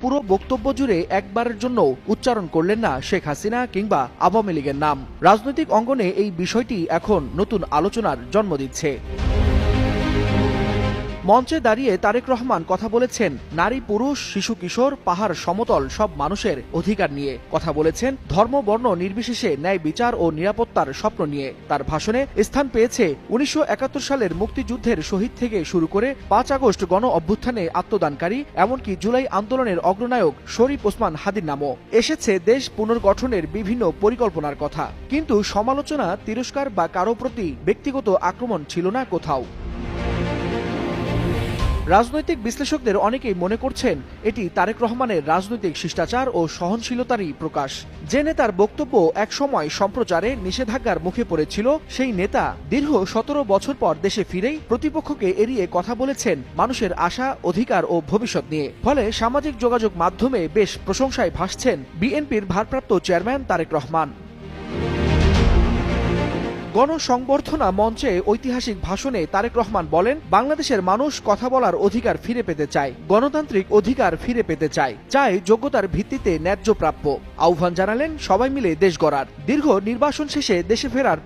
পুরো বক্তব্য জুড়ে একবারের জন্য উচ্চারণ করলেন না শেখ হাসিনা কিংবা আওয়ামী লীগের নাম। রাজনৈতিক অঙ্গনে এই বিষয়টি এখন নতুন আলোচনার জন্ম দিচ্ছে। মঞ্চে দাঁড়িয়ে তারেক রহমান কথা বলেছেন নারী পুরুষ শিশু কিশোর পাহাড় সমতল সব মানুষের অধিকার নিয়ে, কথা বলেছেন ধর্ম বর্ণ নির্বিশেষে ন্যায় বিচার ও নিরাপত্তার স্বপ্ন নিয়ে। তার ভাষণে স্থান পেয়েছে ১৯৭১ সালের মুক্তিযুদ্ধের শহীদ থেকে শুরু করে ৫ আগস্ট গণ অভ্যুত্থানে আত্মদানকারী এমনকি জুলাই আন্দোলনের অগ্রনায়ক শরীফ ওসমান হাদির নামও। এসেছে দেশ পুনর্গঠনের বিভিন্ন পরিকল্পনার কথা, কিন্তু সমালোচনা তিরস্কার বা কারো প্রতি ব্যক্তিগত আক্রমণ ছিল না কোথাও। রাজনৈতিক বিশ্লেষকদের অনেকেই মনে করছেন এটি তারেক রহমানের রাজনৈতিক শিষ্টাচার ও সহনশীলতারই প্রকাশ। যে নেতার বক্তব্য একসময় সম্প্রচারে নিষেধাজ্ঞার মুখে পড়েছিল, সেই নেতা দীর্ঘ ১৭ বছর পর দেশে ফিরেই প্রতিপক্ষকে এড়িয়ে কথা বলেছেন মানুষের আশা অধিকার ও ভবিষ্যৎ নিয়ে। ফলে সামাজিক যোগাযোগ মাধ্যমে বেশ প্রশংসায় ভাসছেন বিএনপির ভারপ্রাপ্ত চেয়ারম্যান তারেক রহমান। গণসংবর্ধনা মঞ্চে ঐতিহাসিক ভাষণে তারেক রহমান বলেন, বাংলাদেশের মানুষ কথা বলার অধিকার ফিরে পেতে চায়, গণতান্ত্রিক অধিকার ফিরে পেতে চায়, চায় যোগ্যতার ভিত্তিতে ন্যায্য প্রাপ্য। আহ্বান জানালেন সবাই মিলে দেশ গড়ার। দীর্ঘ নির্বাসন শেষে দেশে ফেরার